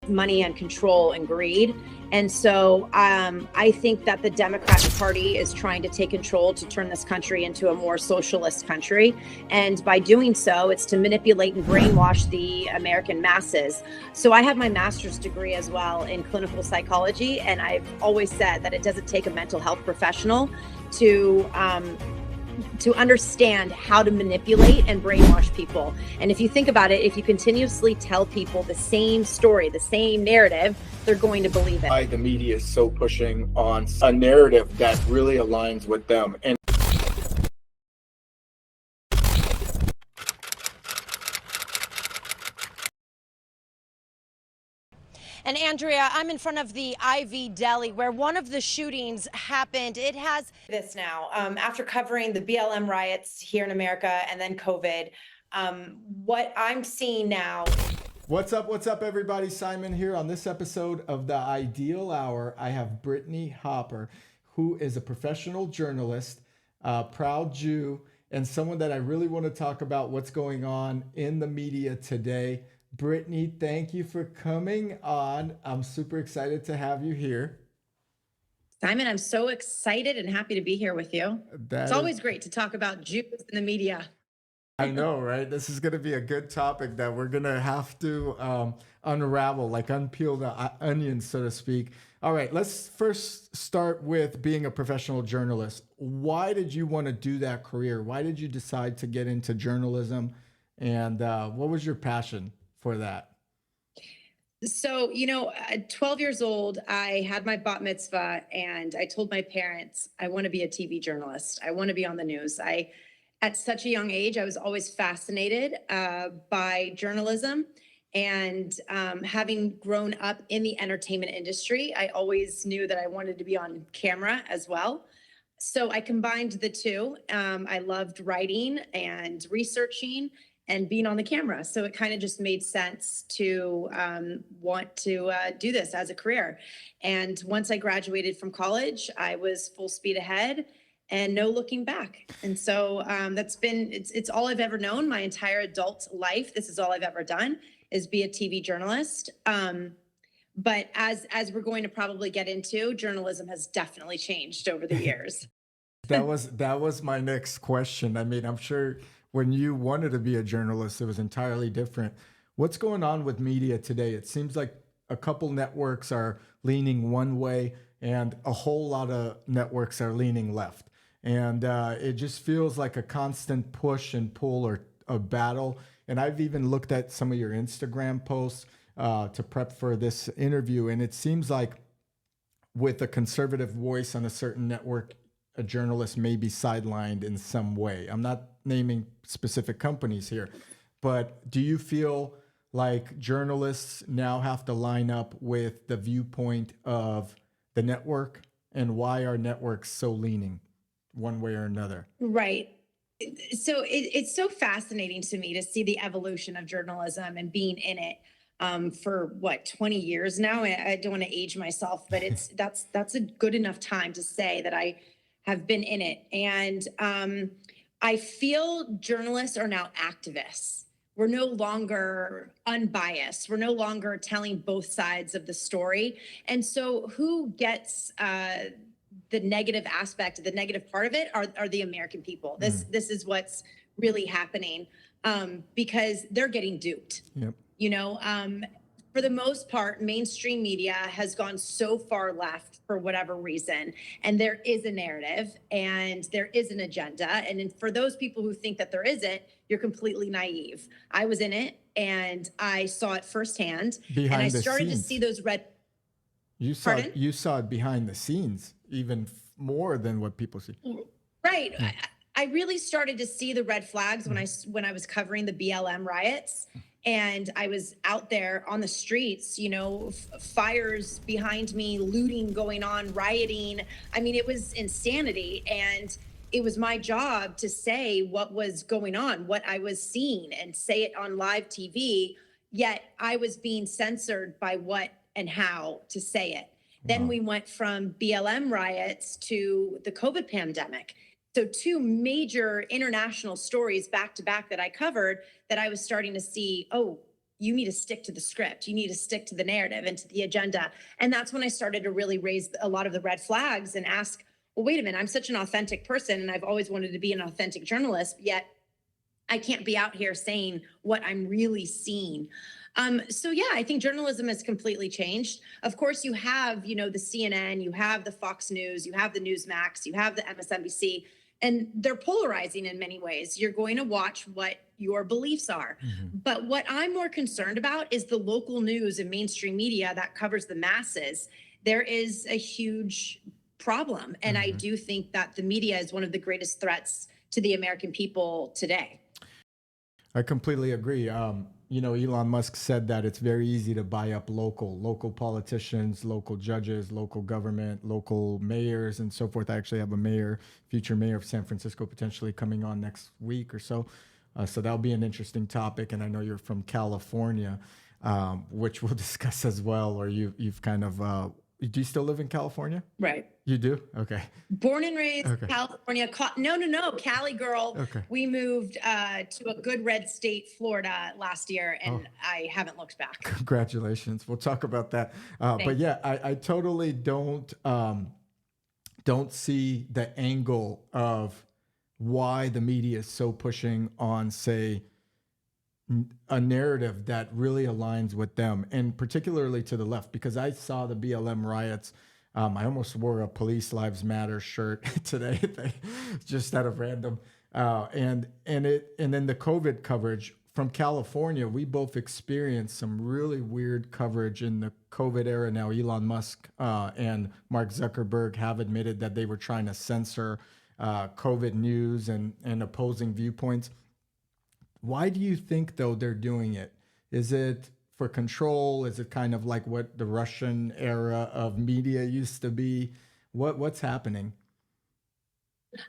money and control and greed. And so I think that the Democratic Party is trying to take control to turn this country into a more socialist country. And by doing so, it's to manipulate and brainwash the American masses. So I have my master's degree as well in clinical psychology. And I've always said that it doesn't take a mental health professional to understand how to manipulate and brainwash people. And if you think about it, if you continuously tell people the same story, the same narrative, they're going to believe it. Why the media is so pushing on a narrative that really aligns with them. And Andrea, I'm in front of the Ivy Deli where one of the shootings happened. It has this now, after covering the BLM riots here in America and then COVID, what I'm seeing now. What's up, everybody? Simon here. On this episode of The Ideal Hour, I have Brittney Hopper, who is a professional journalist, proud Jew, and someone that I really want to talk about what's going on in the media today. Brittney, thank you for coming on. I'm super excited to have you here. Simon, I'm so excited and happy to be here with you. It's always great to talk about Jews in the media. I know, right? This is going to be a good topic that we're going to have to unravel, like unpeel the onion, so to speak. All right, let's first start with being a professional journalist. Why did you want to do that career? Why did you decide to get into journalism? And what was your passion for that? So, at 12 years old, I had my bat mitzvah and I told my parents, I want to be a TV journalist. I want to be on the news. At such a young age, I was always fascinated by journalism. And having grown up in the entertainment industry, I always knew that I wanted to be on camera as well. So I combined the two. I loved writing and researching and being on the camera. So it kind of just made sense to want to do this as a career. And once I graduated from college, I was full speed ahead and no looking back. And so it's all I've ever known my entire adult life. This is all I've ever done is be a TV journalist. But as we're going to probably get into, journalism has definitely changed over the years. That was my next question. I mean, I'm sure when you wanted to be a journalist, it was entirely different. What's going on with media today? It seems like a couple networks are leaning one way and a whole lot of networks are leaning left. And it just feels like a constant push and pull or a battle. And I've even looked at some of your Instagram posts to prep for this interview. And it seems like with a conservative voice on a certain network, a journalist may be sidelined in some way. I'm not naming specific companies here, but do you feel like journalists now have to line up with the viewpoint of the network? And why are networks so leaning one way or another? Right. So it's so fascinating to me to see the evolution of journalism and being in it for 20 years now. I don't want to age myself, but that's a good enough time to say that I have been in it. And I feel journalists are now activists. We're no longer unbiased. We're no longer telling both sides of the story. And so who gets the negative aspect, the negative part of it are the American people. This is what's really happening because they're getting duped. Yep. For the most part, mainstream media has gone so far left for whatever reason. And there is a narrative and there is an agenda. And for those people who think that there isn't, you're completely naive. I was in it and I saw it firsthand. And I started to see those red. You saw it behind the scenes, even more than what people see. Right. I really started to see the red flags when I was covering the BLM riots. And I was out there on the streets, fires behind me, looting going on, rioting. I mean, it was insanity. And it was my job to say what was going on, what I was seeing, and say it on live TV. Yet I was being censored by what and how to say it. Then we went from BLM riots to the COVID pandemic. So two major international stories back to back that I covered that I was starting to see, you need to stick to the script. You need to stick to the narrative and to the agenda. And that's when I started to really raise a lot of the red flags and ask, well, wait a minute, I'm such an authentic person and I've always wanted to be an authentic journalist, yet I can't be out here saying what I'm really seeing. So yeah, I think journalism has completely changed. Of course, you have, the CNN, you have the Fox News, you have the Newsmax, you have the MSNBC, and they're polarizing in many ways. You're going to watch what your beliefs are. But what I'm more concerned about is the local news and mainstream media that covers the masses. There is a huge problem. And I do think that the media is one of the greatest threats to the American people today. I completely agree. Elon Musk said that it's very easy to buy up local politicians, local judges, local government, local mayors, and so forth. I actually have a future mayor of San Francisco, potentially coming on next week or so. So that'll be an interesting topic. And I know you're from California, which we'll discuss as well. Or you've kind of, do you still live in California? Right. You do? Okay. Born and raised California. No, Cali girl. Okay. We moved to a good red state, Florida, last year, and I haven't looked back. Congratulations. We'll talk about that. But yeah, I totally don't see the angle of why the media is so pushing on, say, a narrative that really aligns with them, and particularly to the left, because I saw the BLM riots. I almost wore a Police Lives Matter shirt today, just out of random. And then the COVID coverage from California, we both experienced some really weird coverage in the COVID era. Now, Elon Musk and Mark Zuckerberg have admitted that they were trying to censor COVID news and opposing viewpoints. Why do you think, though, they're doing it? Is it for control? Is it kind of like what the Russian era of media used to be? What's happening?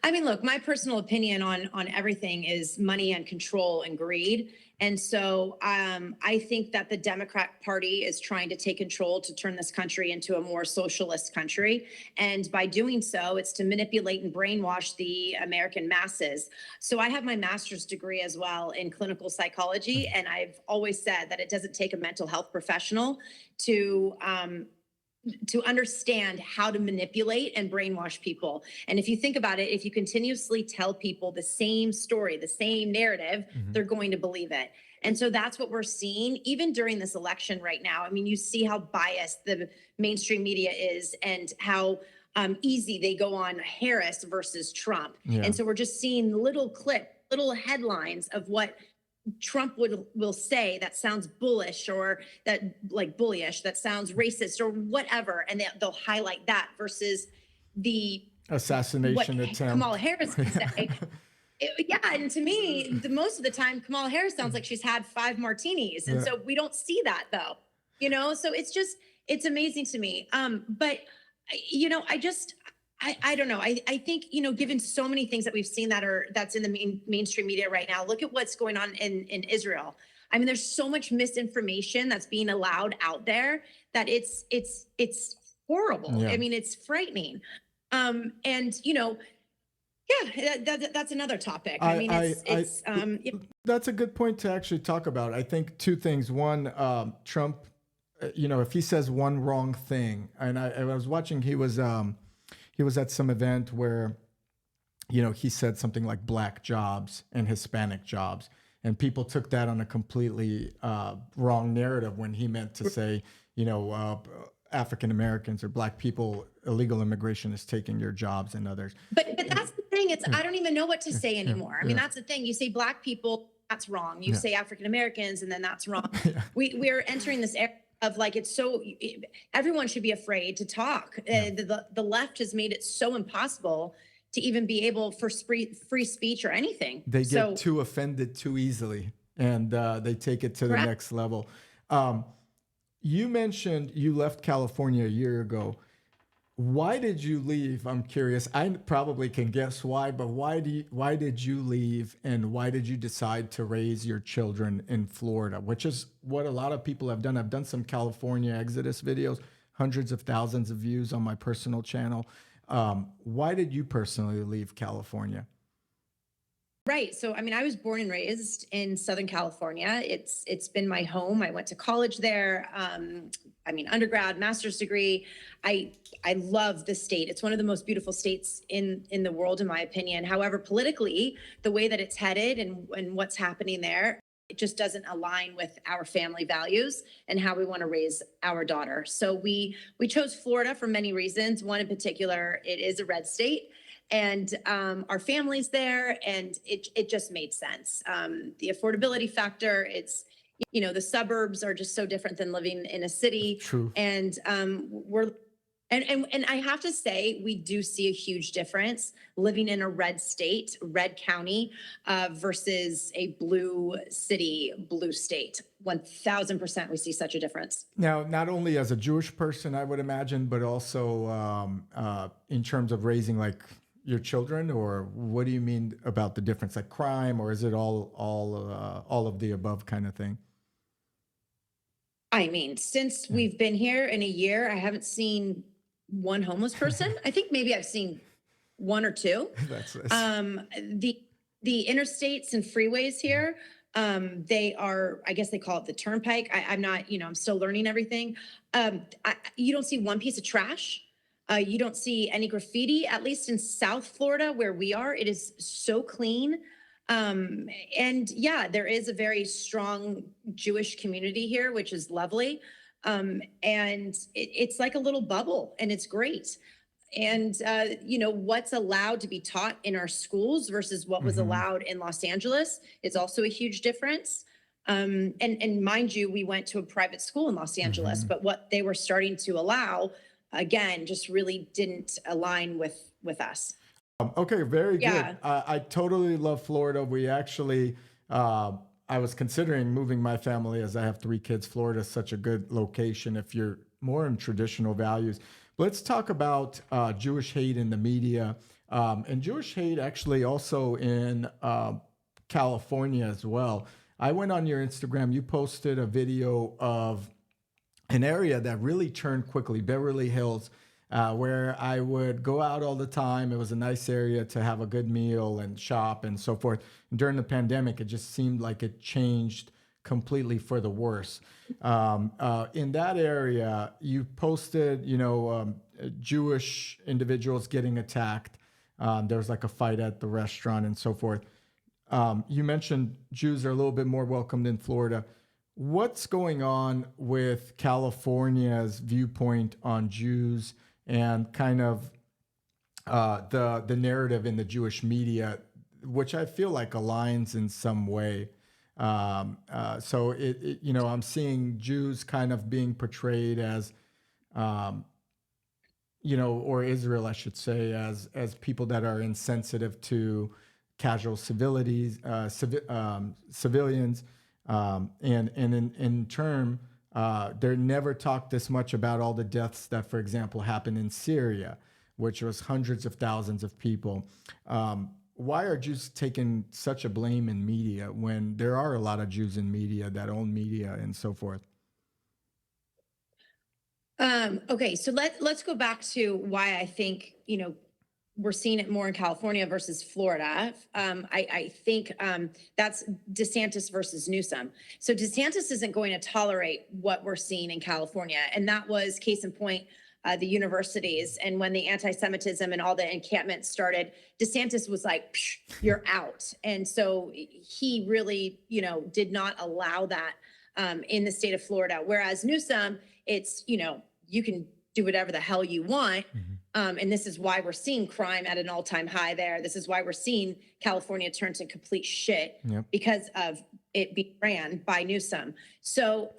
I mean, look, my personal opinion on everything is money and control and greed. And so I think that the Democrat Party is trying to take control to turn this country into a more socialist country. And by doing so, it's to manipulate and brainwash the American masses. So I have my master's degree as well in clinical psychology. And I've always said that it doesn't take a mental health professional to understand how to manipulate and brainwash people. And if you think about it, if you continuously tell people the same story, the same narrative, they're going to believe it. And so that's what we're seeing even during this election right now. I mean, you see how biased the mainstream media is and how easy they go on Harris versus Trump. And so we're just seeing little headlines of what Trump will say that sounds bullish or that like bullish, that sounds racist or whatever, and they'll highlight that versus the assassination attempt Kamala Harris would say. Yeah, and to me, most of the time, Kamala Harris sounds like she's had 5 martinis, and so we don't see that though. So it's amazing to me. But I don't know. I think, given so many things that we've seen that's in the mainstream media right now, look at what's going on in Israel. I mean, there's so much misinformation that's being allowed out there that it's horrible. Yeah. I mean, it's frightening. That's another topic. That's a good point to actually talk about. I think 2 things. One, Trump, if he says one wrong thing, and I was watching, he was at some event where, he said something like black jobs and Hispanic jobs. And people took that on a completely wrong narrative when he meant to say, African Americans or black people, illegal immigration is taking your jobs and others. But that's the thing. I don't even know what to say anymore. I mean, that's the thing. You say black people, that's wrong. You say African Americans, and then that's wrong. We're entering this era of like, everyone should be afraid to talk. The left has made it so impossible to even be able for free speech or anything. They get too offended too easily, and they take it to the next level. You mentioned you left California a year ago. Why did you leave? I'm curious. I probably can guess why, but why did you leave, and why did you decide to raise your children in Florida, which is what a lot of people have done. I've done some California exodus videos, hundreds of thousands of views on my personal channel. Why did you personally leave California? Right. So, I mean, I was born and raised in Southern California. It's been my home. I went to college there. I mean, undergrad, master's degree. I love the state. It's one of the most beautiful states in the world, in my opinion. However, politically, the way that it's headed and what's happening there, it just doesn't align with our family values and how we want to raise our daughter. So we chose Florida for many reasons. One in particular, it is a red state. And our family's there, and it just made sense. The affordability factor, it's, the suburbs are just so different than living in a city. True. And and I have to say, we do see a huge difference living in a red state, red county, versus a blue city, blue state. 1000% we see such a difference. Now, not only as a Jewish person, I would imagine, but also in terms of raising like your children, or what do you mean about the difference, like crime, or is it all of the above kind of thing? I mean, since we've been here in a year, I haven't seen one homeless person. I think maybe I've seen one or two. That's The interstates and freeways here, they are, I guess they call it the turnpike. I'm not, I'm still learning everything. You don't see one piece of trash. You don't see any graffiti, at least in South Florida where we are. It is so clean. And yeah, there is a very strong Jewish community here, which is lovely. And it's like a little bubble, and it's great. And, what's allowed to be taught in our schools versus what was allowed in Los Angeles is also a huge difference. And mind you, we went to a private school in Los Angeles, but what they were starting to allow, again, just really didn't align with us. Okay, very Yeah. good. I totally love Florida. We actually, I was considering moving my family as I have 3 kids. Florida is such a good location if you're more in traditional values. Let's talk about Jewish hate in the media, and Jewish hate actually also in California as well. I went on your Instagram. You posted a video of an area that really turned quickly, Beverly Hills, where I would go out all the time. It was a nice area to have a good meal and shop and so forth. And during the pandemic, it just seemed like it changed completely for the worse. In that area, you posted, Jewish individuals getting attacked. There was like a fight at the restaurant and so forth. You mentioned Jews are a little bit more welcomed in Florida. What's going on with California's viewpoint on Jews and kind of the narrative in the Jewish media, which I feel like aligns in some way? So I'm seeing Jews kind of being portrayed as, or Israel, I should say, as people that are insensitive to casual civilians, and in turn, they're never talked this much about all the deaths that, for example, happened in Syria, which was hundreds of thousands of people. Why are Jews taking such a blame in media when there are a lot of Jews in media that own media and so forth? Okay, so let's go back to why I think, we're seeing it more in California versus Florida. I think that's DeSantis versus Newsom. So DeSantis isn't going to tolerate what we're seeing in California. And that was case in point, the universities. And when the anti-Semitism and all the encampments started, DeSantis was like, psh, you're out. And so he really, did not allow that in the state of Florida. Whereas Newsom, it's, you can do whatever the hell you want. And this is why we're seeing crime at an all-time high there. This is why we're seeing California turn to complete shit because of it being ran by Newsom. So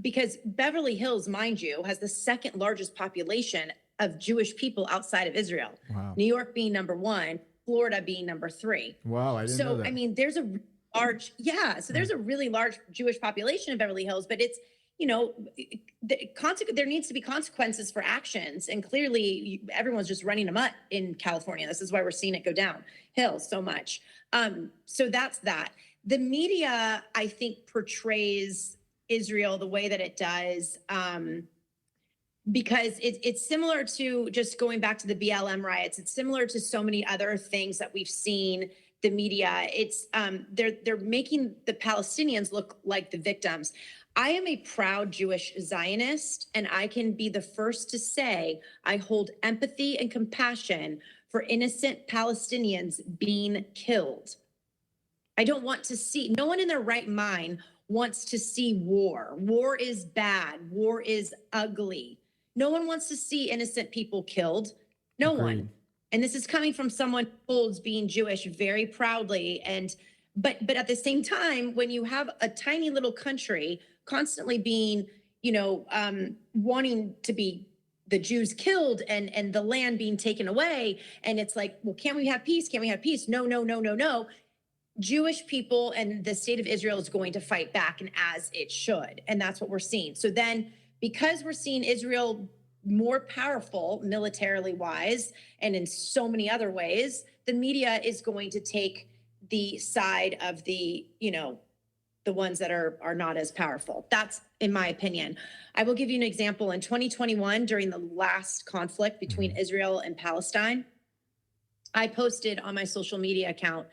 because Beverly Hills, mind you, has the second largest population of Jewish people outside of Israel. Wow. New York being number 1, Florida being number 3. Wow, I didn't know that. I mean, there's a large, there's a really large Jewish population in Beverly Hills, but it's, there needs to be consequences for actions. And clearly everyone's just running amok in California. This is why we're seeing it go downhill so much. So that's that. The media, I think, portrays Israel the way that it does, because it's similar to, just going back to the BLM riots, it's similar to so many other things that we've seen the media. It's they're making the Palestinians look like the victims. I am a proud Jewish Zionist, and I can be the first to say I hold empathy and compassion for innocent Palestinians being killed. I don't want to see, no one in their right mind wants to see war. War is bad. War is ugly. No one wants to see innocent people killed. No Agreed. one. And this is coming from someone who holds being Jewish very proudly. But at the same time, when you have a tiny little country constantly being, wanting to be the Jews killed and the land being taken away, and it's like, well, can't we have peace? Can't we have peace? No, no, no, no, no. Jewish people and the state of Israel is going to fight back, and as it should. And that's what we're seeing. So then, because we're seeing Israel more powerful militarily wise and in so many other ways, the media is going to take the side of the ones that are not as powerful. That's in my opinion. I will give you an example. In 2021, during the last conflict between Israel and Palestine, I posted on my social media account,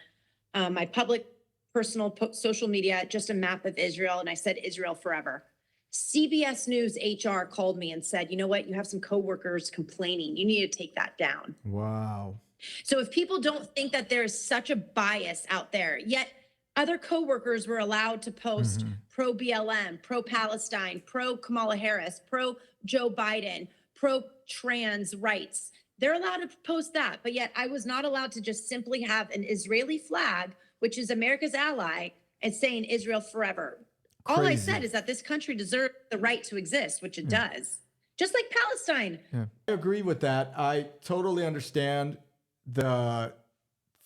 my public personal social media, just a map of Israel, and I said Israel forever. CBS News HR called me and said, you know what, you have some coworkers complaining. You need to take that down. Wow. So if people don't think that there's such a bias out there, yet other coworkers were allowed to post pro BLM, pro Palestine, pro Kamala Harris, pro Joe Biden, pro trans rights. They're allowed to post that, but yet I was not allowed to just simply have an Israeli flag, which is America's ally, and saying Israel forever. All I said is that this country deserves the right to exist, which it does, just like Palestine. Yeah. I agree with that. I totally understand the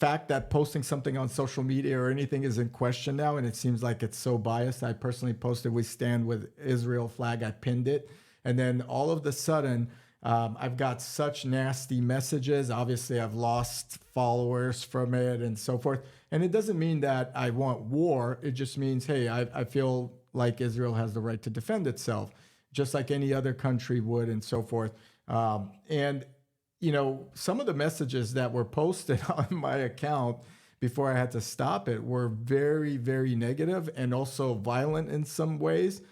fact that posting something on social media or anything is in question now, and it seems like it's so biased. I personally posted, "We stand with Israel" flag. I pinned it, and then all of the sudden, I've got such nasty messages. Obviously, I've lost followers from it and so forth. And it doesn't mean that I want war. It just means, hey, I feel like Israel has the right to defend itself, just like any other country would, and so forth. And some of the messages that were posted on my account before I had to stop it were very, very negative and also violent in some ways.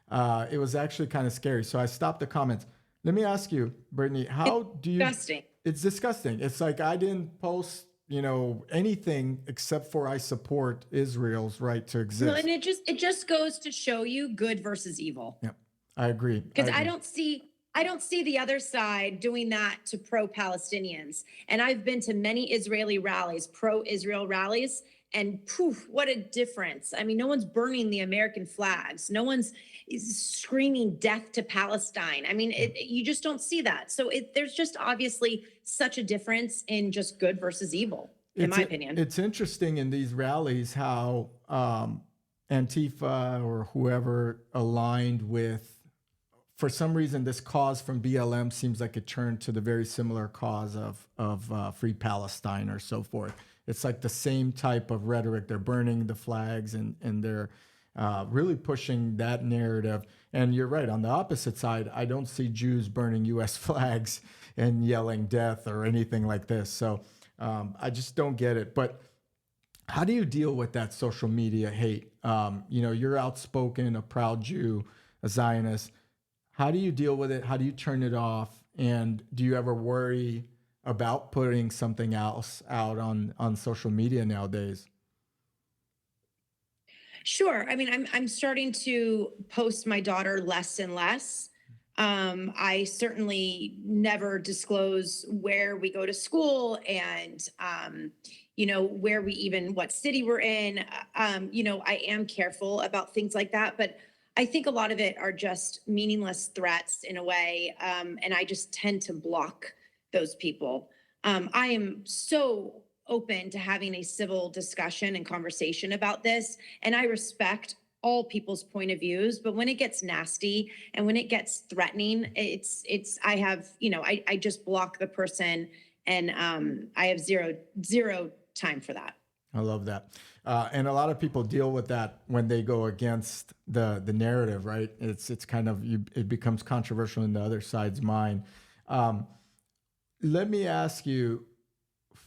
It was actually kind of scary. So I stopped the comments. Let me ask you, Brittney, how do you... Disgusting. It's disgusting. It's like I didn't post, anything except for I support Israel's right to exist. Well, and it just goes to show you good versus evil. Yeah, I agree. Because I don't see the other side doing that to pro-Palestinians. And I've been to many Israeli rallies, pro-Israel rallies, and poof, what a difference. I mean, no one's burning the American flags. No one's screaming death to Palestine. I mean, you just don't see that. So there's just obviously such a difference in just good versus evil, in my opinion. It's interesting in these rallies how Antifa or whoever aligned with, for some reason, this cause from BLM seems like it turned to the very similar cause of Free Palestine or so forth. It's like the same type of rhetoric. They're burning the flags and they're really pushing that narrative. And you're right. On the opposite side, I don't see Jews burning U.S. flags and yelling death or anything like this. So I just don't get it. But how do you deal with that social media hate? You're outspoken, a proud Jew, a Zionist. How do you deal with it? How do you turn it off? And do you ever worry about putting something else out on social media nowadays? Sure. I mean, I'm starting to post my daughter less and less. I certainly never disclose where we go to school and, where what city we're in. I am careful about things like that, but I think a lot of it are just meaningless threats in a way. And I just tend to block those people. I am so open to having a civil discussion and conversation about this. And I respect all people's point of views, but when it gets nasty and when it gets threatening, I just block the person, and I have zero time for that. I love that. And a lot of people deal with that when they go against the narrative, right? It's kind of, it becomes controversial in the other side's mind. Let me ask you,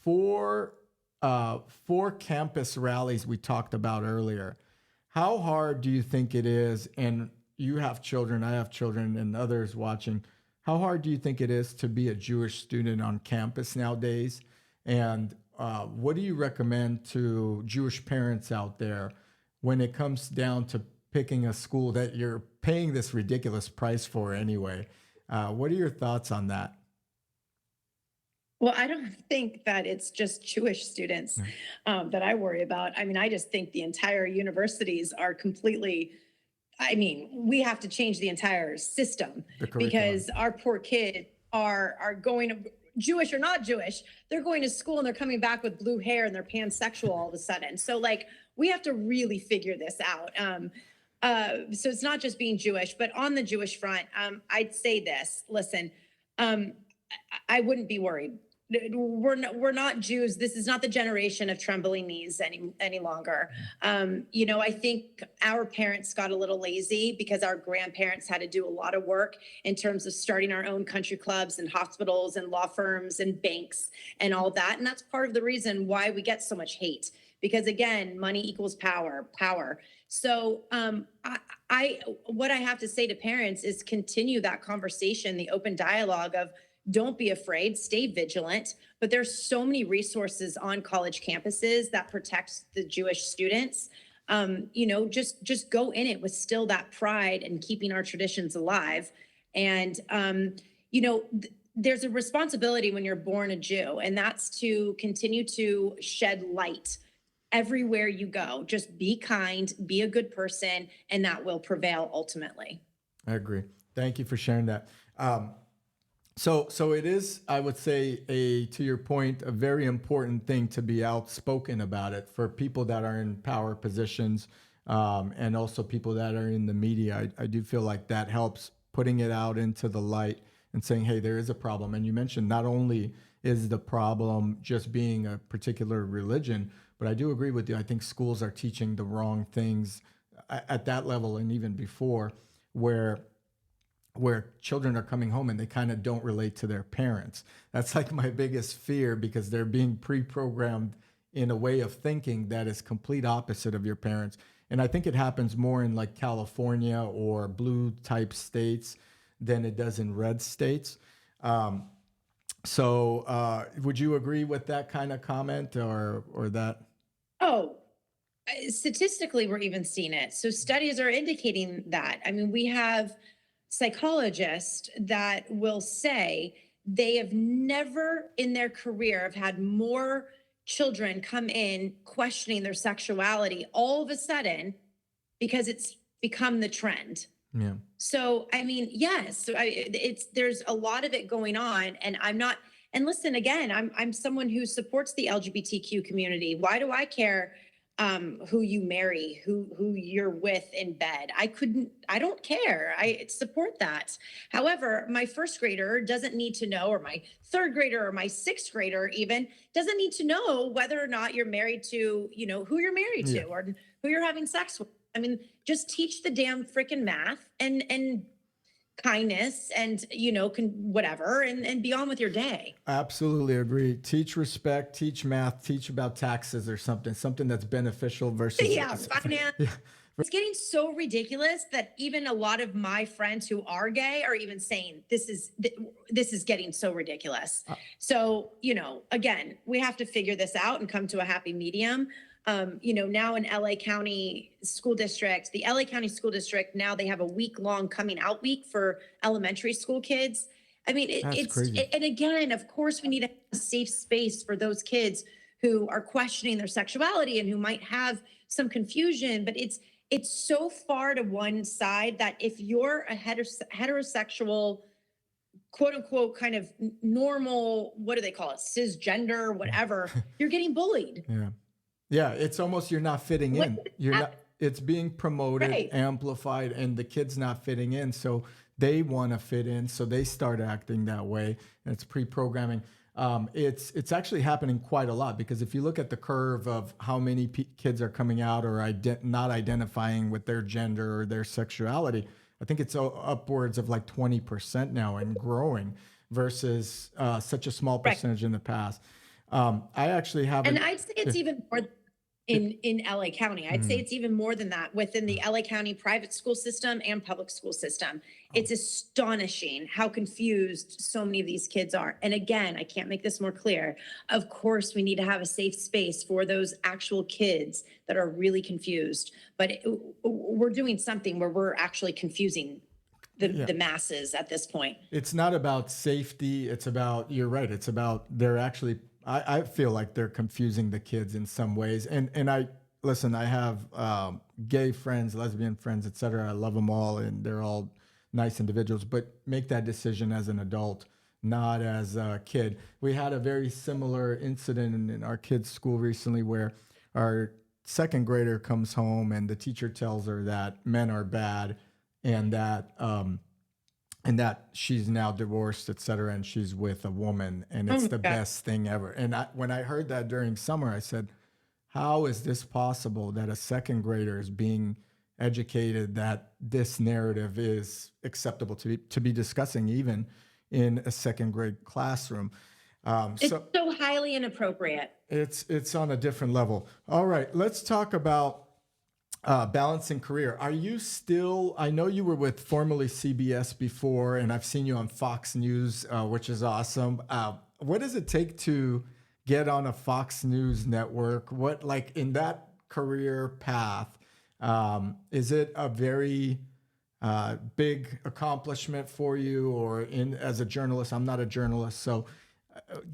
for for campus rallies we talked about earlier, how hard do you think it is? And you have children, I have children, and others watching. How hard do you think it is to be a Jewish student on campus nowadays? And what do you recommend to Jewish parents out there when it comes down to picking a school that you're paying this ridiculous price for anyway? What are your thoughts on that? Well, I don't think that it's just Jewish students that I worry about. I mean, I just think the entire universities are completely, I mean, we have to change the entire system because our poor kids are going to, Jewish or not Jewish, they're going to school and they're coming back with blue hair and they're pansexual all of a sudden. So like, we have to really figure this out. So it's not just being Jewish, but on the Jewish front, I'd say this, listen, I wouldn't be worried. We're not Jews. This is not the generation of trembling knees any longer. You know, I think our parents got a little lazy because our grandparents had to do a lot of work in terms of starting our own country clubs and hospitals and law firms and banks and all that. And that's part of the reason why we get so much hate, because again, money equals power. So what I have to say to parents is continue that conversation, the open dialogue of, don't be afraid, stay vigilant. But there's so many resources on college campuses that protect the Jewish students. You know, just go in it with still that pride and keeping our traditions alive. And, you know, there's a responsibility when you're born a Jew, and that's to continue to shed light everywhere you go. Just be kind, be a good person, and that will prevail ultimately. I agree. Thank you for sharing that. So it is, I would say, to your point, a very important thing to be outspoken about it for people that are in power positions, and also people that are in the media. I do feel like that helps putting it out into the light and saying, hey, there is a problem. And you mentioned not only is the problem just being a particular religion, but I do agree with you. I think schools are teaching the wrong things at that level and even before, where children are coming home and they kind of don't relate to their parents. That's like my biggest fear, because they're being pre-programmed in a way of thinking that is complete opposite of your parents. And I think it happens more in like California or blue type states than it does in red states. So would you agree with that kind of comment or that? Oh, statistically, we're even seeing it. So studies are indicating that. I mean, we have psychologists that will say they have never in their career have had more children come in questioning their sexuality all of a sudden because it's become the trend. Yeah. So, I mean, yes, there's a lot of it going on, and I'm not, and listen, again, I'm someone who supports the LGBTQ community. Why do I care who you marry, who you're with in bed? I don't care. I support that. However, my first grader doesn't need to know, or my third grader or my sixth grader even doesn't need to know whether or not you're married to, you know, who you're married to or who you're having sex with. I mean, just teach the damn freaking math and kindness and, you know, whatever, and be on with your day. Absolutely agree. Teach respect, teach math, teach about taxes or something that's beneficial versus Finance. Yeah. It's getting so ridiculous that even a lot of my friends who are gay are even saying this is getting so ridiculous. So, you know, again, we have to figure this out and come to a happy medium. You know, now in LA County School District, the LA County School District, now they have a week-long coming out week for elementary school kids. I mean, it's crazy. And again, of course, we need a safe space for those kids who are questioning their sexuality and who might have some confusion, but it's so far to one side that if you're a heterosexual, quote unquote, kind of normal, what do they call it? Cisgender, whatever, you're getting bullied. Yeah. Yeah, it's almost you're not fitting in. You're not. It's being promoted, amplified, and the kid's not fitting in. So they want to fit in, so they start acting that way, and it's pre-programming. It's actually happening quite a lot, because if you look at the curve of how many kids are coming out or not identifying with their gender or their sexuality, I think it's upwards of like 20% now and growing, versus such a small percentage in the past. I actually haven't. And I'd say it's even more in LA County. I'd say it's even more than that within the LA County private school system and public school system. It's astonishing how confused so many of these kids are. And again, I can't make this more clear. Of course, we need to have a safe space for those actual kids that are really confused. But we're doing something where we're actually confusing the masses at this point. It's not about safety. It's about, you're right. It's about they're actually, I feel like they're confusing the kids in some ways. And I, listen, I have gay friends, lesbian friends, etc. I love them all and they're all nice individuals, but make that decision as an adult, not as a kid. We had a very similar incident in our kids' school recently where our second grader comes home and the teacher tells her that men are bad and that she's now divorced, et cetera, and she's with a woman, and it's the best thing ever. And when I heard that during summer, I said, how is this possible that a second grader is being educated that this narrative is acceptable to be discussing even in a second grade classroom? It's so highly inappropriate. It's on a different level. All right, let's talk about balancing career. Are you still, I know you were with formerly CBS before, and I've seen you on Fox News, which is awesome. What does it take to get on a Fox News network? What, like in that career path, is it a very big accomplishment for you, or as a journalist? I'm not a journalist, so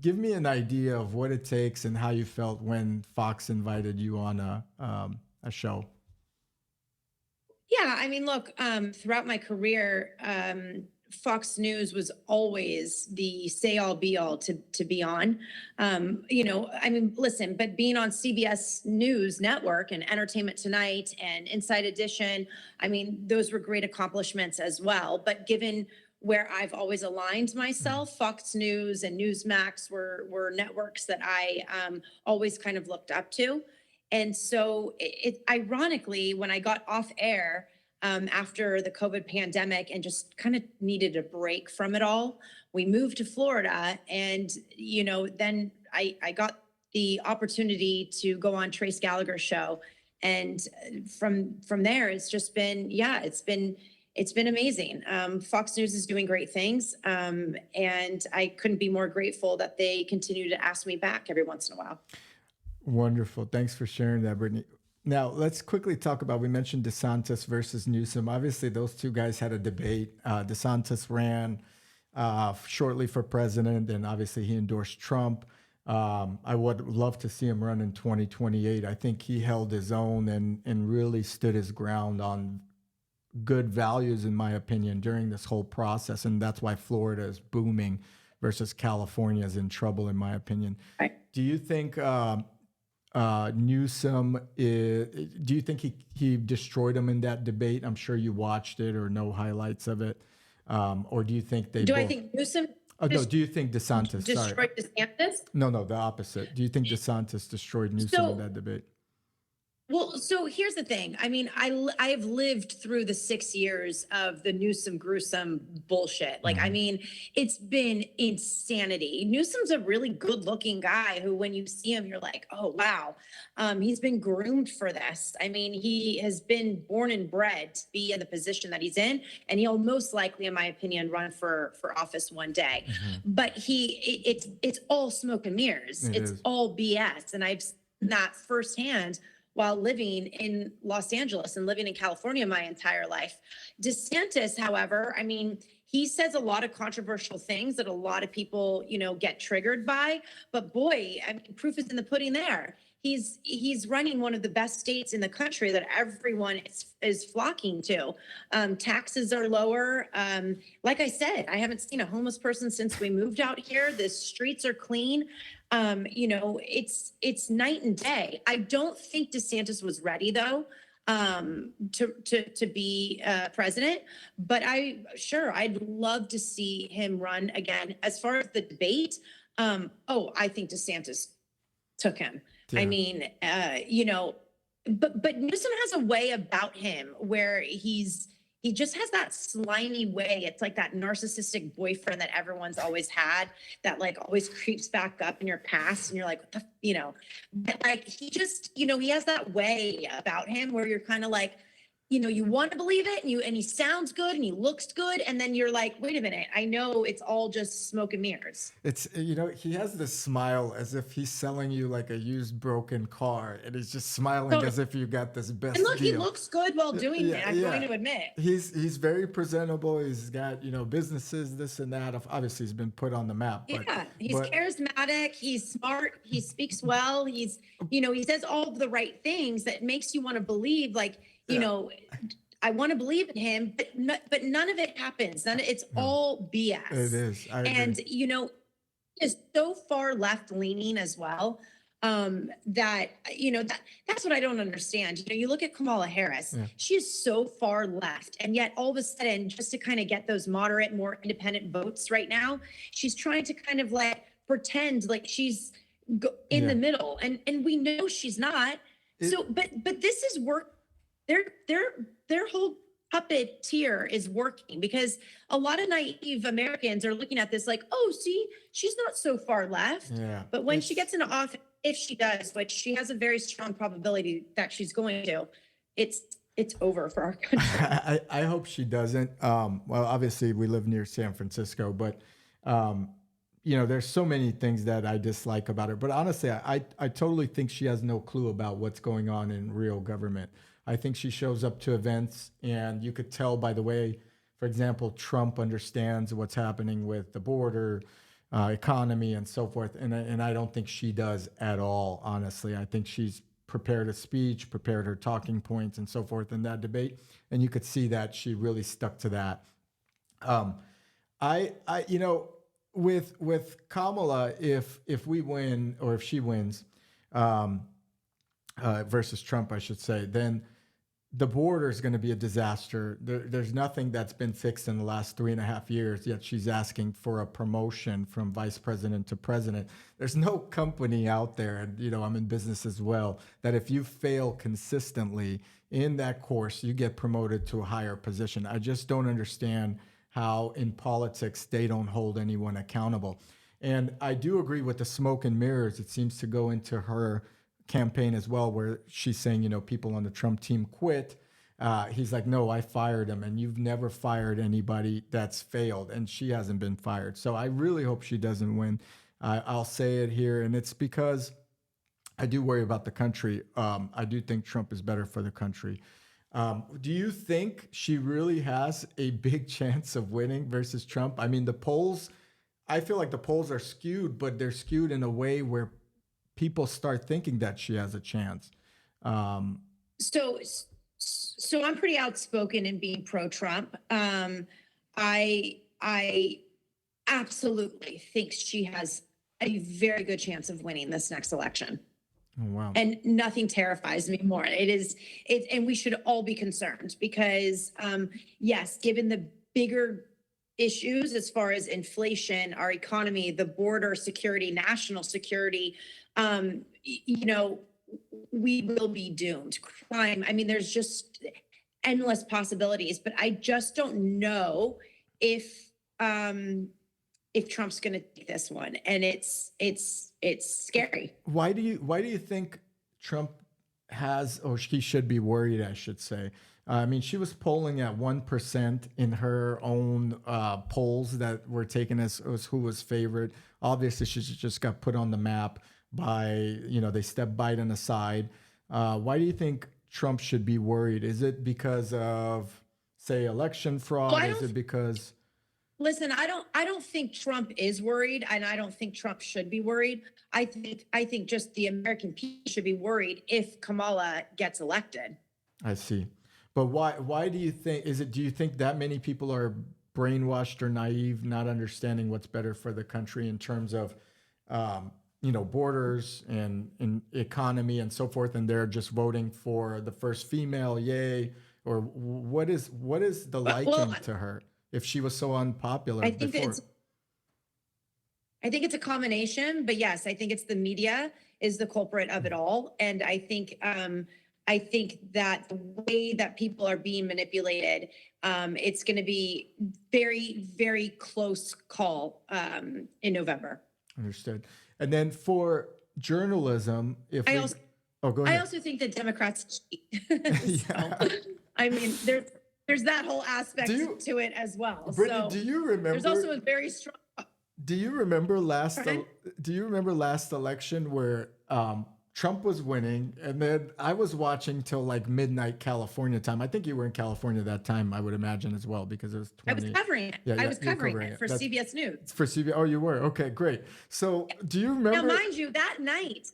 give me an idea of what it takes and how you felt when Fox invited you on a show. Yeah, I mean, look, throughout my career, Fox News was always the say all be all to be on. You know, I mean, listen, but being on CBS News Network and Entertainment Tonight and Inside Edition, I mean, those were great accomplishments as well. But given where I've always aligned myself, Fox News and Newsmax were networks that I always kind of looked up to. And so it ironically, when I got off air after the COVID pandemic and just kind of needed a break from it all, we moved to Florida. And, you know, then I got the opportunity to go on Trace Gallagher's show. And from there, it's just been, it's been amazing. Fox News is doing great things. And I couldn't be more grateful that they continue to ask me back every once in a while. Wonderful. Thanks for sharing that, Brittney. Now, let's quickly talk about, we mentioned DeSantis versus Newsom. Obviously, those two guys had a debate. DeSantis ran shortly for president, and obviously he endorsed Trump. I would love to see him run in 2028. I think he held his own and really stood his ground on good values, in my opinion, during this whole process. And that's why Florida is booming versus California is in trouble, in my opinion. Right. Do you think Newsom, do you think he destroyed him in that debate? I'm sure you watched it or know highlights of it. Or do you think they I think Newsom? Oh, no, do you think DeSantis destroyed DeSantis? No, the opposite. Do you think DeSantis destroyed Newsom in that debate? Well, so here's the thing. I mean, I have lived through the 6 years of the Newsom gruesome bullshit. Like, I mean, it's been insanity. Newsom's a really good looking guy who, when you see him, you're like, oh, wow. He's been groomed for this. I mean, he has been born and bred to be in the position that he's in, and he'll most likely, in my opinion, run for office one day. But it's all smoke and mirrors. It's all BS. And I've seen that firsthand while living in Los Angeles and living in California my entire life. DeSantis, however, I mean, he says a lot of controversial things that a lot of people, you know, get triggered by. But boy, I mean, proof is in the pudding there. He's running one of the best states in the country that everyone is flocking to. Taxes are lower. Like I said, I haven't seen a homeless person since we moved out here. The streets are clean. You know, it's night and day. I don't think DeSantis was ready though, to be president, but I'd love to see him run again. As far as the debate, I think DeSantis took him. Yeah. I mean, you know, but Newsom has a way about him where he's he just has that slimy way. It's like that narcissistic boyfriend that everyone's always had, that like always creeps back up in your past, and you're like, what the, but like he just, he has that way about him where you're kind of like, you want to believe it, and he sounds good and he looks good, and then you're like, wait a minute, I know it's all just smoke and mirrors. It's, he has this smile as if he's selling you like a used broken car, and he's just smiling as if you got this best And look, he deal. looks good while doing it, I'm going to admit. He's very presentable. He's got, businesses, this and that. Obviously, he's been put on the map. But, He's charismatic. He's smart. He speaks well. He's, he says all of the right things that makes you want to believe, like, I want to believe in him, but none of it happens. It's all BS. It is. I agree. And, he is so far left leaning as well. That, that's what I don't understand. You look at Kamala Harris, she is so far left. And yet all of a sudden, just to kind of get those moderate, more independent votes right now, she's trying to kind of like pretend like she's in the middle. And we know she's not. But this is work. Their whole puppeteer is working, because a lot of naive Americans are looking at this like, oh, see, she's not so far left. But when she gets into office, if she does, which she has a very strong probability that she's going to, it's over for our country. I hope she doesn't. Well, obviously we live near San Francisco, but there's so many things that I dislike about her. But honestly, I totally think she has no clue about what's going on in real government. I think she shows up to events, and you could tell by the way, for example, Trump understands what's happening with the border, economy, and so forth. And I don't think she does at all, honestly. I think she's prepared a speech, prepared her talking points, and so forth in that debate. And you could see that she really stuck to that. With Kamala, if we win, or if she wins, versus Trump, I should say, then the border is going to be a disaster. There's nothing that's been fixed in the last 3.5 years, yet she's asking for a promotion from vice president to president. There's no company out there, and I'm in business as well, that if you fail consistently in that course, you get promoted to a higher position. I just don't understand how in politics they don't hold anyone accountable. And I do agree with the smoke and mirrors. It seems to go into her campaign as well, where she's saying, people on the Trump team quit. He's like, no, I fired him, and you've never fired anybody that's failed, and she hasn't been fired. So I really hope she doesn't win. I'll say it here, and it's because I do worry about the country. I do think Trump is better for the country. Do you think she really has a big chance of winning versus Trump? I mean, the polls, I feel like the polls are skewed, but they're skewed in a way where people start thinking that she has a chance. So I'm pretty outspoken in being pro-Trump. I absolutely think she has a very good chance of winning this next election. Oh, wow. And nothing terrifies me more. And we should all be concerned because, yes, given the bigger issues as far as inflation, our economy, the border security, national security, we will be doomed. Crime. I mean, there's just endless possibilities, but I just don't know if Trump's going to take this one, and it's scary. Why do you think Trump has, or he should be worried, I should say? I mean, she was polling at 1% in her own polls that were taken as who was favorite. Obviously, she just got put on the map by, they stepped Biden aside. Why do you think Trump should be worried? Is it because of, say, election fraud? Well, Is it because... Listen, I don't think Trump is worried, and I don't think Trump should be worried. I think just the American people should be worried if Kamala gets elected. I see. But why do you think, do you think that many people are brainwashed or naive, not understanding what's better for the country in terms of, borders and economy and so forth, and they're just voting for the first female, yay? Or what is the liking to her if she was so unpopular before? I think it's a combination, but yes, I think it's the media is the culprit of it all. And I think that the way that people are being manipulated It's going to be very, very close call in November. Understood. And then for journalism, if I we, also, oh, go I ahead. also think that Democrats cheat. Yeah. So, I mean, there's that whole aspect Do you- to it as well. Brittany, So do you there's also remember? a very strong. Do you remember Pardon? do you remember last election where Trump was winning, and then I was watching till like midnight California time. I think you were in California that time, I would imagine as well, because it was 20. I was covering it. Yeah, I yeah, was you were covering covering it it. for That's- CBS News. It's for CBS. Oh, you were? Okay, great. So do you Now, remember? mind you, that night,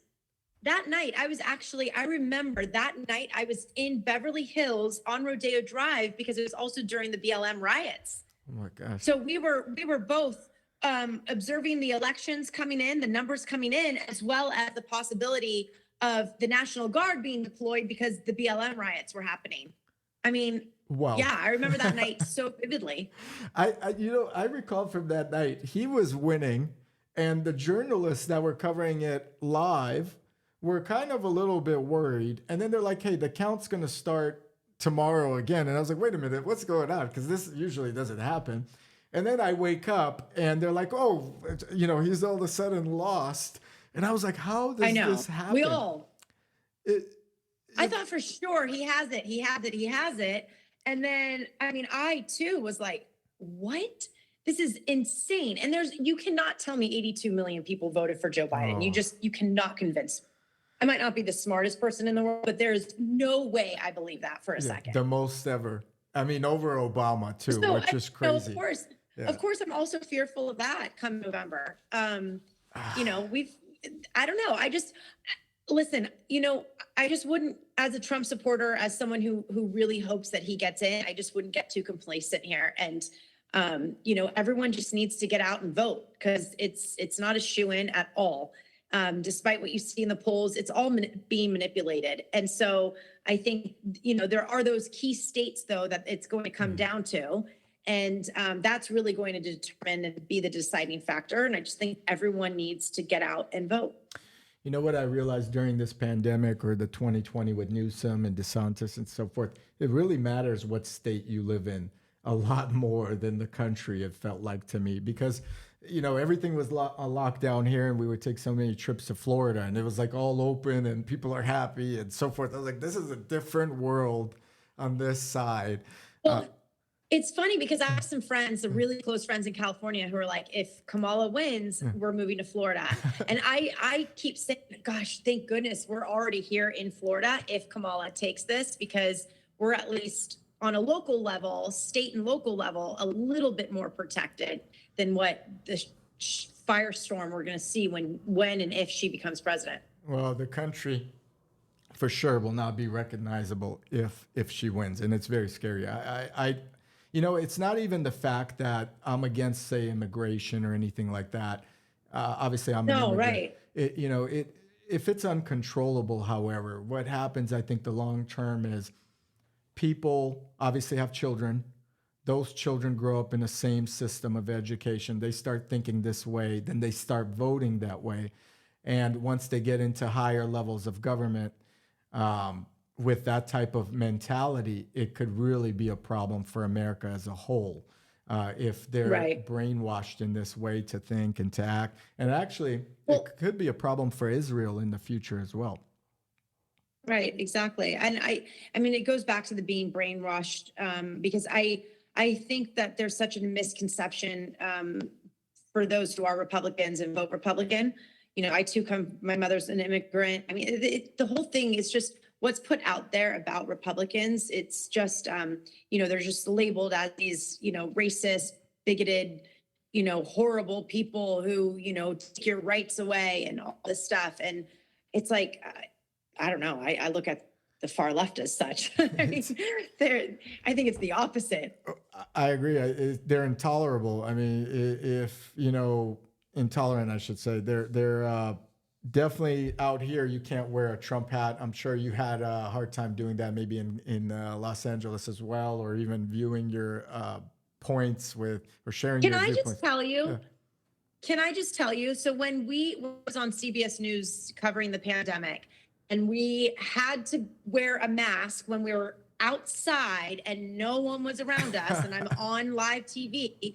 I remember that night I was in Beverly Hills on Rodeo Drive because it was also during the BLM riots. Oh my gosh. So we were both observing the elections coming in, the numbers coming in, as well as the possibility of the National Guard being deployed because the BLM riots were happening. I mean, Wow. yeah, I remember that night so vividly. I recall from that night, he was winning, and the journalists that were covering it live were kind of a little bit worried. And then they're like, hey, the count's going to start tomorrow again. And I was like, wait a minute, what's going on? Because this usually doesn't happen. And then I wake up and they're like, oh, he's all of a sudden lost. And I was like, how does I know. this happen? We all. I It- thought for sure he has it. And then, I mean, I too was like, what? This is insane. And you cannot tell me 82 million people voted for Joe Biden. Oh. You cannot convince me. I might not be the smartest person in the world, but there's no way I believe that for a second. The most ever. I mean, over Obama too, So, which is crazy. Of course, I'm also fearful of that come November. I don't know. Listen, I just wouldn't, as a Trump supporter, as someone who really hopes that he gets in, I just wouldn't get too complacent here. And, everyone just needs to get out and vote because it's not a shoo-in at all. Despite what you see in the polls, it's all being manipulated. And so I think, there are those key states, though, that it's going to come down to. And that's really going to determine and be the deciding factor. And I just think everyone needs to get out and vote. You know what I realized during this pandemic or the 2020 with Newsom and DeSantis and so forth, it really matters what state you live in a lot more than the country, it felt like to me, because everything was locked down here and we would take so many trips to Florida and it was like all open and people are happy and so forth. I was like, this is a different world on this side. Well, it's funny because I have some friends, some really close friends in California who are like, if Kamala wins, we're moving to Florida. And I keep saying, gosh, thank goodness we're already here in Florida if Kamala takes this, because we're at least on a local level, state and local level, a little bit more protected than what the firestorm we're going to see when and if she becomes president. Well, the country for sure will not be recognizable if she wins. And it's very scary. It's not even the fact that I'm against, say, immigration or anything like that. Obviously, I'm an immigrant. Right. If it's uncontrollable, however, what happens, I think the long term is people obviously have children. Those children grow up in the same system of education. They start thinking this way, then they start voting that way. And once they get into higher levels of government, with that type of mentality, it could really be a problem for America as a whole if they're brainwashed in this way to think and to act. And actually, it could be a problem for Israel in the future as well. Right, exactly. And I mean, it goes back to the being brainwashed because I think that there's such a misconception for those who are Republicans and vote Republican. I too my mother's an immigrant. I mean, the whole thing is just what's put out there about Republicans. It's just, they're just labeled as these, racist, bigoted, horrible people who, take your rights away and all this stuff. And it's like, I don't know. I look at the far left as such. I mean, I think it's the opposite. I agree. They're intolerable. I mean, if, intolerant, I should say. They're definitely out here. You can't wear a Trump hat. I'm sure you had a hard time doing that, maybe in Los Angeles as well, or even viewing your points or sharing your viewpoints. Can I just tell you? So when we was on CBS News covering the pandemic, and we had to wear a mask when we were outside and no one was around us and I'm on live TV,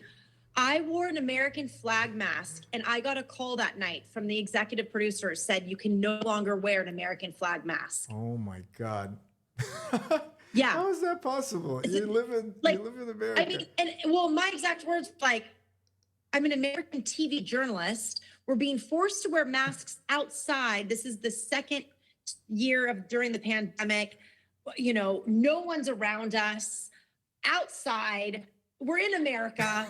I wore an American flag mask and I got a call that night from the executive producer said you can no longer wear an American flag mask. Oh my God. Yeah. How is that possible? You live in America. I mean, and well, my exact words, like, I'm an American TV journalist. We're being forced to wear masks outside. This is the second year during the pandemic. You know, no one's around us outside. We're in America.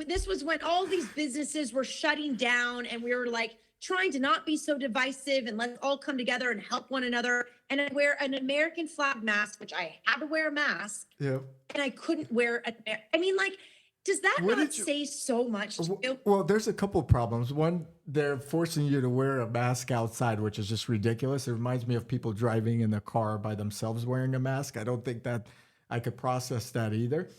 This was when all these businesses were shutting down and we were like trying to not be so divisive and let's all come together and help one another. And I wear an American flag mask, which I had to wear a mask. Yeah. And I couldn't wear I mean, like, does that not say so much to you? Well, there's a couple of problems. One, they're forcing you to wear a mask outside, which is just ridiculous. It reminds me of people driving in the car by themselves wearing a mask. I don't think that I could process that either.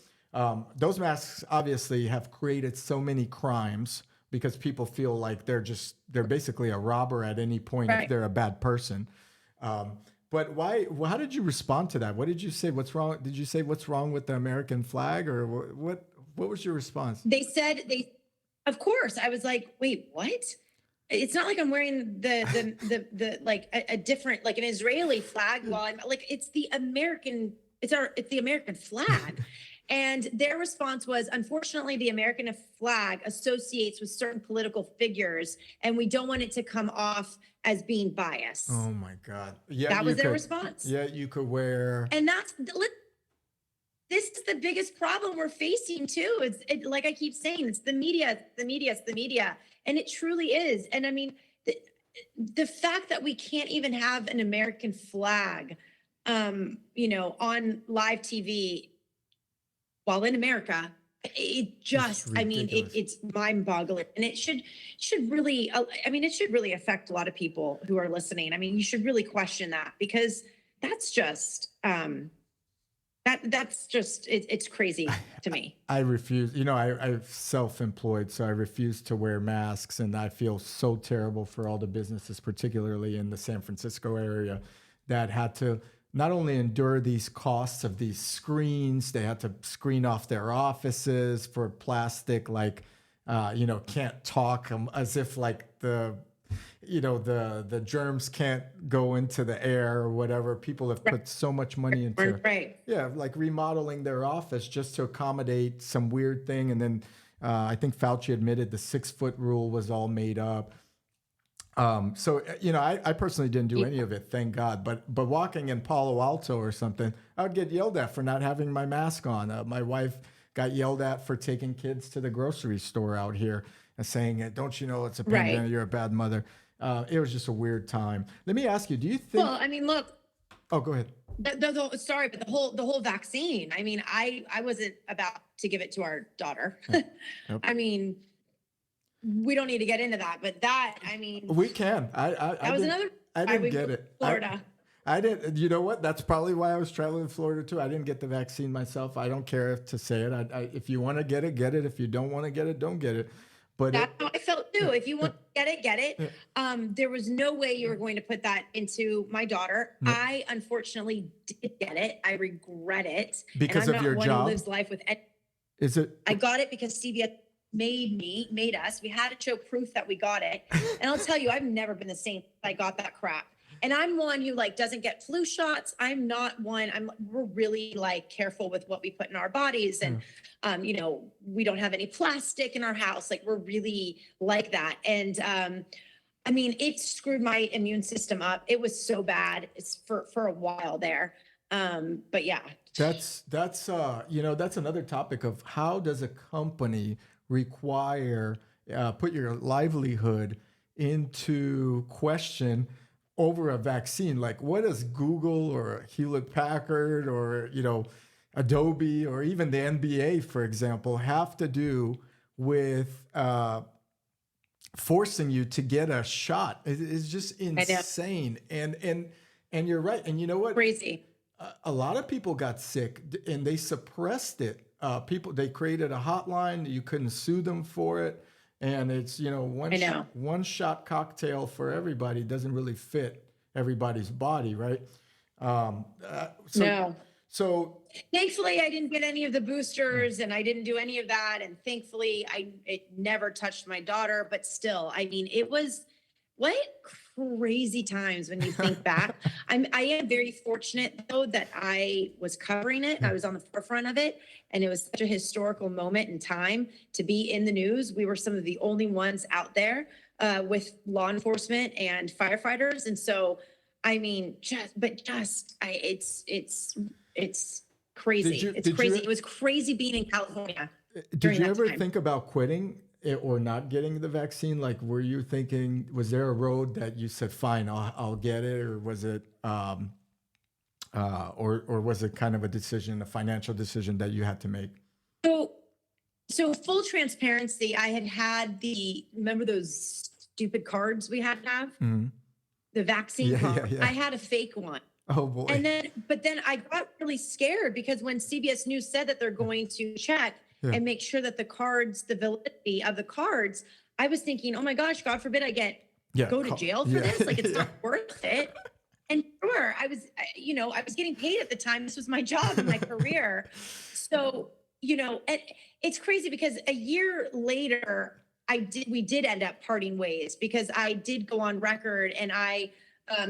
Those masks obviously have created so many crimes because people feel like they're basically a robber at any point if they're a bad person. But how did you respond to that? What did you say? What's wrong? Did you say what's wrong with the American flag or what was your response? They said of course. I was like, wait, what? It's not like I'm wearing the like a different, like an Israeli flag while I'm like, it's the American flag. And their response was, unfortunately, the American flag associates with certain political figures, and we don't want it to come off as being biased. Oh my God! Yeah, that was their response. Yeah, you could wear. And this is the biggest problem we're facing too. Like I keep saying, it's the media, and it truly is. And I mean, the fact that we can't even have an American flag, you know, on live TV. While in America, it's mind-boggling, and it should really, it should really affect a lot of people who are listening. I mean, you should really question that because that's just, it's crazy to me. I refuse. You know, I'm self-employed, so I refuse to wear masks, and I feel so terrible for all the businesses, particularly in the San Francisco area, that had to not only endure these costs of these screens, they had to screen off their offices for plastic, like, can't talk as if like the germs can't go into the air or whatever. People have put so much money into, like remodeling their office just to accommodate some weird thing. And then I think Fauci admitted the 6-foot rule was all made up. I personally didn't do any of it, thank God. But walking in Palo Alto or something, I would get yelled at for not having my mask on. My wife got yelled at for taking kids to the grocery store out here and saying, "Don't you know it's a pandemic? You're a bad mother." It was just a weird time. Let me ask you: do you think? Well, I mean, look. Oh, go ahead. Sorry, but the whole vaccine. I mean, I wasn't about to give it to our daughter. Yep. I mean. We don't need to get into that, but we can. I didn't get it. Florida. I didn't. You know what? That's probably why I was traveling to Florida too. I didn't get the vaccine myself. I don't care to say it. If you want to get it, get it. If you don't want to get it, don't get it. But that's how I felt too. If you want to get it. There was no way you were going to put that into my daughter. No. I unfortunately did get it. I regret it because of your job. I'm not one who lives life with. Is it? I got it because CBS made us. We had to show proof that we got it. And I'll tell you, I've never been the same. I got that crap. And I'm one who like doesn't get flu shots. I'm not one. We're really like careful with what we put in our bodies. And, we don't have any plastic in our house. Like we're really like that. And, it screwed my immune system up. It was so bad. It's for a while there. But yeah. That's another topic of how does a company require put your livelihood into question over a vaccine? Like what does Google or Hewlett Packard or Adobe or even the NBA, for example, have to do with forcing you to get a shot? It's just insane. And you're right. And you know what? Crazy. A lot of people got sick and they suppressed it. They created a hotline. You couldn't sue them for it. And it's, one shot cocktail for everybody doesn't really fit everybody's body. Right. No. So Thankfully, I didn't get any of the boosters and I didn't do any of that. And thankfully, it never touched my daughter. But still, I mean, it was what crazy times when you think back. I am very fortunate though that I was covering it. I was on the forefront of it, and it was such a historical moment in time to be in the news. We were some of the only ones out there with law enforcement and firefighters, and so I mean, it's crazy. It's crazy. It was crazy being in California. Did you ever think about quitting or not getting the vaccine? Like, were you thinking, was there a road that you said, fine, I'll get it? Or was it, or was it kind of a decision, a financial decision that you had to make? So full transparency, I had remember those stupid cards we had to have? Mm-hmm. The vaccine card. Yeah. I had a fake one. Oh boy. But then I got really scared because when CBS News said that they're going to check and make sure that the validity of the cards, I was thinking, oh my gosh, God forbid I go to jail for this. Like, it's not worth it. And sure, I was getting paid at the time. This was my job and my career. So, and it's crazy because a year later, we did end up parting ways because I did go on record and I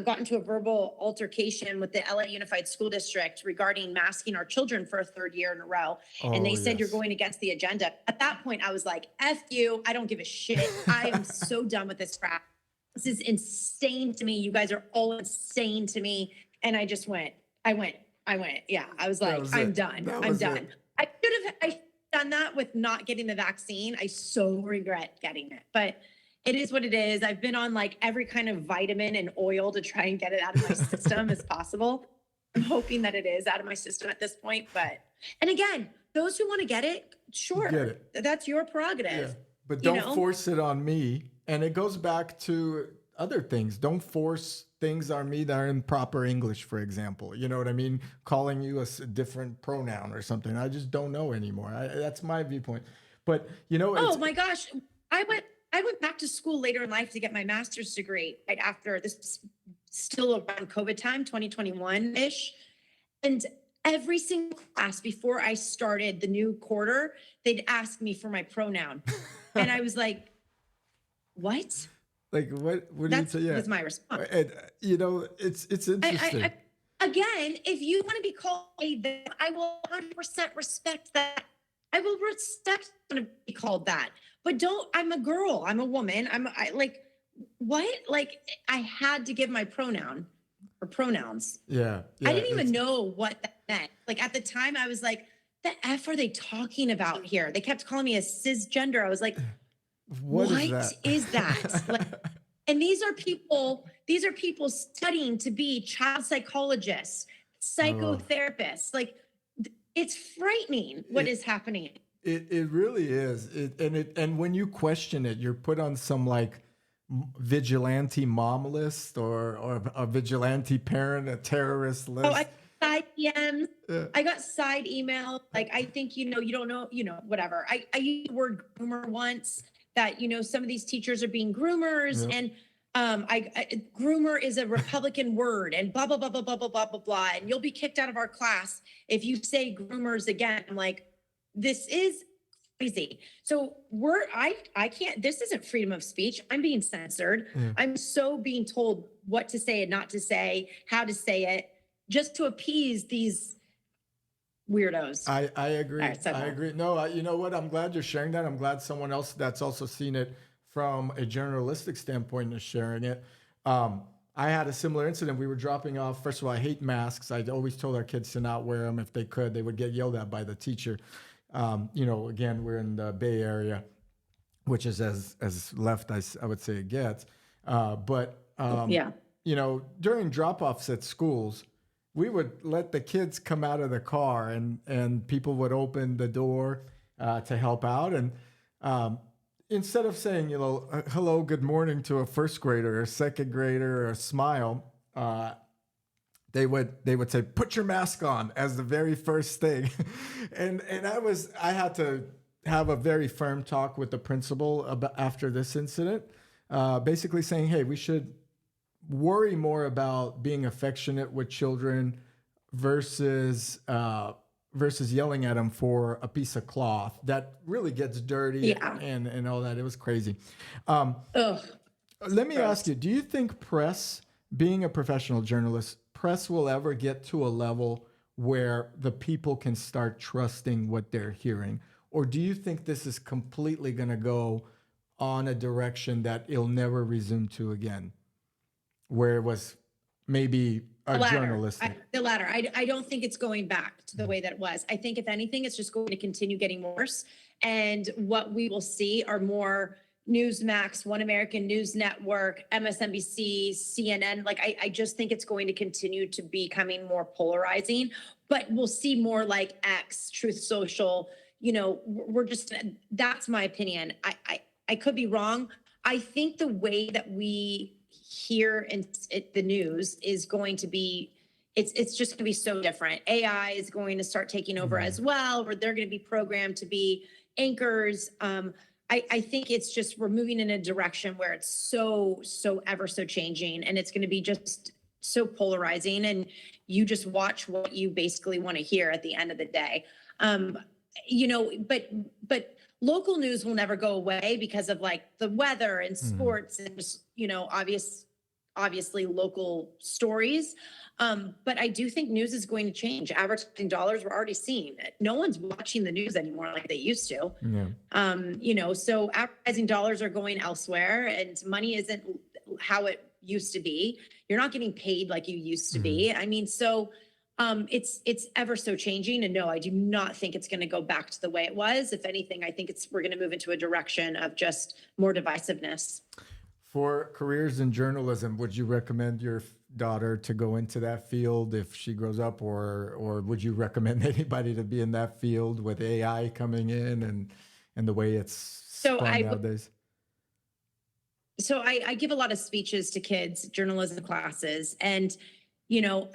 got into a verbal altercation with the LA Unified School District regarding masking our children for a third year in a row. And they said, you're going against the agenda. At that point, I was like, F you. I don't give a shit. I am so done with this crap. This is insane to me. You guys are all insane to me. And I just went. Yeah, I was like, I'm done. I'm done. I should have done that with not getting the vaccine. I so regret getting it, but it is what it is. I've been on like every kind of vitamin and oil to try and get it out of my system as possible. I'm hoping that it is out of my system at this point. And again, those who want to get it, sure, that's your prerogative. Yeah. But don't force it on me. And it goes back to other things. Don't force things on me that are in proper English, for example. You know what I mean? Calling you a different pronoun or something. I just don't know anymore. That's my viewpoint. But, oh my gosh, I went back to school later in life to get my master's degree right after this, still around COVID time, 2021-ish. And every single class before I started the new quarter, they'd ask me for my pronoun. And I was like, what? Like, what do you say? Yeah. That's my response. And, it's interesting. Again, if you want to be called that, I will 100% respect that. I will respect to be called that. But I'm a girl. I'm a woman. What? Like, I had to give my pronoun or pronouns. Yeah. I didn't even know what that meant. Like, at the time, I was like, the F are they talking about here? They kept calling me a cisgender. I was like, what is that? Like, and these are people studying to be child psychologists, psychotherapists. Like, it's frightening what is happening. It really is. And when you question it, you're put on some like vigilante mom list or a vigilante parent, a terrorist list. Oh, I got side DMs. Yeah. I got side email. Like, I think, you don't know, whatever. I used the word groomer once, that, some of these teachers are being groomers. Yep. And groomer is a Republican word and blah, blah, blah, blah, blah, blah, blah, blah, blah. And you'll be kicked out of our class if you say groomers again. I'm like, this is crazy. So I can't, this isn't freedom of speech. I'm being censored. Yeah. I'm so being told what to say and not to say, how to say it, just to appease these weirdos. I agree. I agree. No, you know what? I'm glad you're sharing that. I'm glad someone else that's also seen it from a journalistic standpoint is sharing it. I had a similar incident. We were dropping off. First of all, I hate masks. I always told our kids to not wear them. If they could, they would get yelled at by the teacher. Again, we're in the Bay Area, which is as left I would say it gets. During drop-offs at schools, we would let the kids come out of the car and people would open the door to help out. And instead of saying, hello, good morning to a first grader or a second grader or a smile, they would say, put your mask on as the very first thing. and I had to have a very firm talk with the principal after this incident, basically saying, hey, we should worry more about being affectionate with children versus versus yelling at him for a piece of cloth that really gets dirty Yeah. and all that. It was crazy. Um, Ugh. Let me Gross. ask you, do you think press, being a professional journalist, press will ever get to a level where the people can start trusting what they're hearing? Or do you think this is completely going to go on a direction that it'll never resume to again, where it was maybe The a latter. journalistic? The latter. I don't think it's going back to the way that it was. I think if anything, it's just going to continue getting worse. And what we will see are more Newsmax, One American News Network, MSNBC, CNN. Like I just think it's going to continue to be becoming more polarizing, but we'll see more like X, Truth Social. You know, we're just, that's my opinion. I could be wrong. I think the way that we hear the news is going to be, it's just going to be so different. AI is going to start taking over as well, where they're going to be programmed to be anchors. I think it's just, we're moving in a direction where it's so ever so changing, and it's going to be just so polarizing, and you just watch what you basically want to hear at the end of the day. You know, but local news will never go away because of like the weather and sports and just, you know, obviously local stories. But I do think news is going to change. Advertising dollars, we're already seeing it. No one's watching the news anymore like they used to. Yeah. You know, so advertising dollars are going elsewhere, and money isn't how it used to be. You're not getting paid like you used to be. I mean, so it's ever so changing. And no, I do not think it's going to go back to the way it was. If anything, I think we're going to move into a direction of just more divisiveness. For careers in journalism, would you recommend your daughter to go into that field if she grows up, or would you recommend anybody to be in that field with AI coming in and the way it's spun nowadays? So I give a lot of speeches to kids, journalism classes, and you know,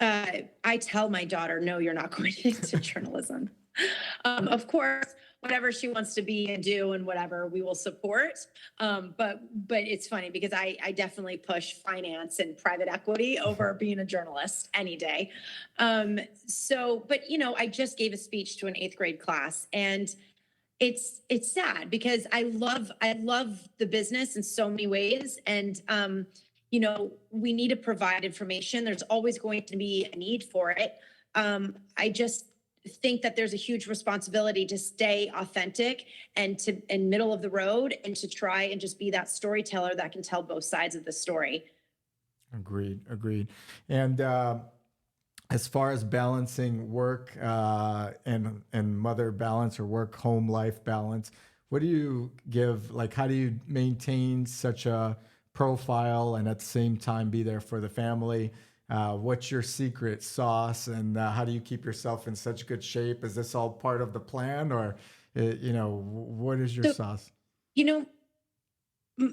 I tell my daughter, no, you're not going into journalism. Of course, whatever she wants to be and do and whatever, we will support. But it's funny because I definitely push finance and private equity over being a journalist any day. But you know, I just gave a speech to an 8th grade class, and it's sad because I love the business in so many ways. And you know, we need to provide information. There's always going to be a need for it. I just think that there's a huge responsibility to stay authentic and middle of the road, and to try and just be that storyteller that can tell both sides of the story. Agreed. And as far as balancing work and mother balance, or work home life balance, what do you give? Like, how do you maintain such a profile and at the same time be there for the family? What's your secret sauce, and how do you keep yourself in such good shape? Is this all part of the plan, or you know, what is your sauce? You know,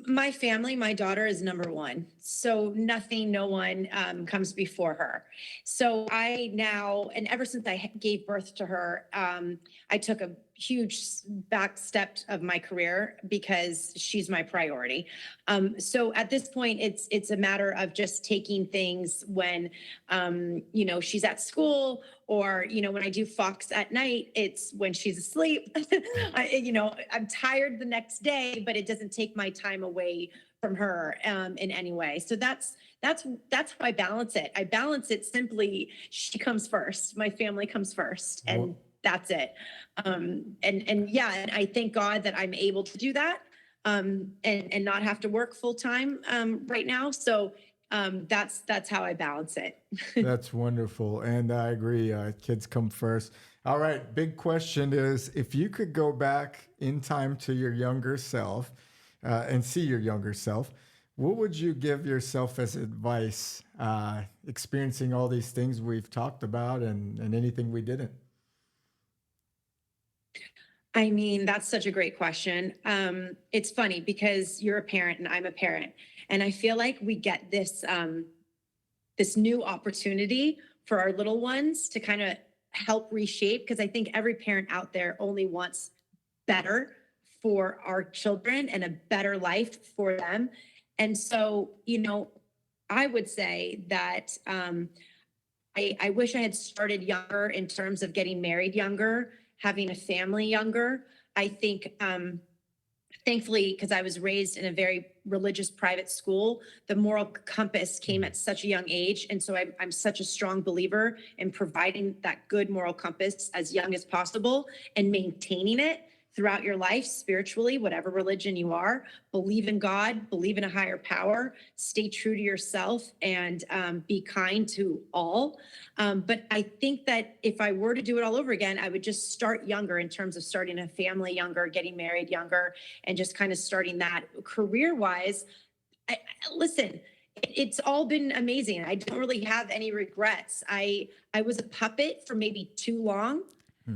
my family, my daughter is number one. So nothing, no one comes before her. So I now, and ever since I gave birth to her, I took a huge back step of my career because she's my priority. So at this point, it's a matter of just taking things when, you know, she's at school, or, you know, when I do Fox at night, it's when she's asleep. You know, I'm tired the next day, but it doesn't take my time away from her in any way. So that's how I balance it. I balance it simply. She comes first. My family comes first, and that's it. And yeah, and I thank God that I'm able to do that and not have to work full time right now. So that's how I balance it. That's wonderful. And I agree. Kids come first. All right. Big question is, if you could go back in time to your younger self and see your younger self, what would you give yourself as advice, experiencing all these things we've talked about and anything we didn't? I mean, that's such a great question. It's funny because you're a parent and I'm a parent, and I feel like we get this this new opportunity for our little ones to kind of help reshape, because I think every parent out there only wants better for our children and a better life for them. And so, you know, I would say that I wish I had started younger in terms of getting married younger, having a family younger. I think, thankfully, because I was raised in a very religious private school, the moral compass came at such a young age. And so I'm such a strong believer in providing that good moral compass as young as possible and maintaining it throughout your life spiritually, whatever religion you are. Believe in God, believe in a higher power, stay true to yourself, and be kind to all. But I think that if I were to do it all over again, I would just start younger in terms of starting a family younger, getting married younger, and just kind of starting that. Career-wise, listen, it's all been amazing. I don't really have any regrets. I was a puppet for maybe too long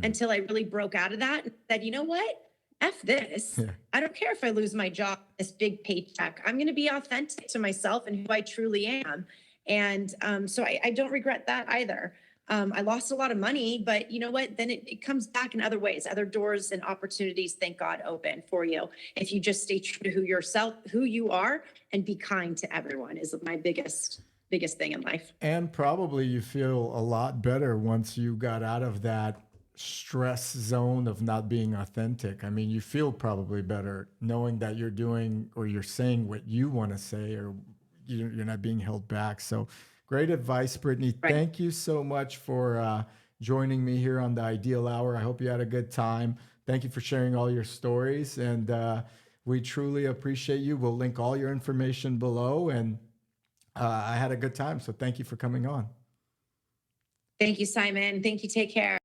until I really broke out of that and said, you know what? F this. Yeah. I don't care if I lose my job, this big paycheck. I'm going to be authentic to myself and who I truly am. And so I don't regret that either. I lost a lot of money, but you know what? Then it comes back in other ways, other doors and opportunities, thank God, open for you. If you just stay true to who you are, and be kind to everyone is my biggest thing in life. And probably you feel a lot better once you got out of that stress zone of not being authentic. I mean, you feel probably better knowing that you're doing or you're saying what you want to say, or you're not being held back. So great advice, Brittney. Right. Thank you so much for joining me here on the Ideal Hour. I hope you had a good time. Thank you for sharing all your stories, and we truly appreciate you. We'll link all your information below, and I had a good time. So thank you for coming on. Thank you, Simon. Thank you. Take care.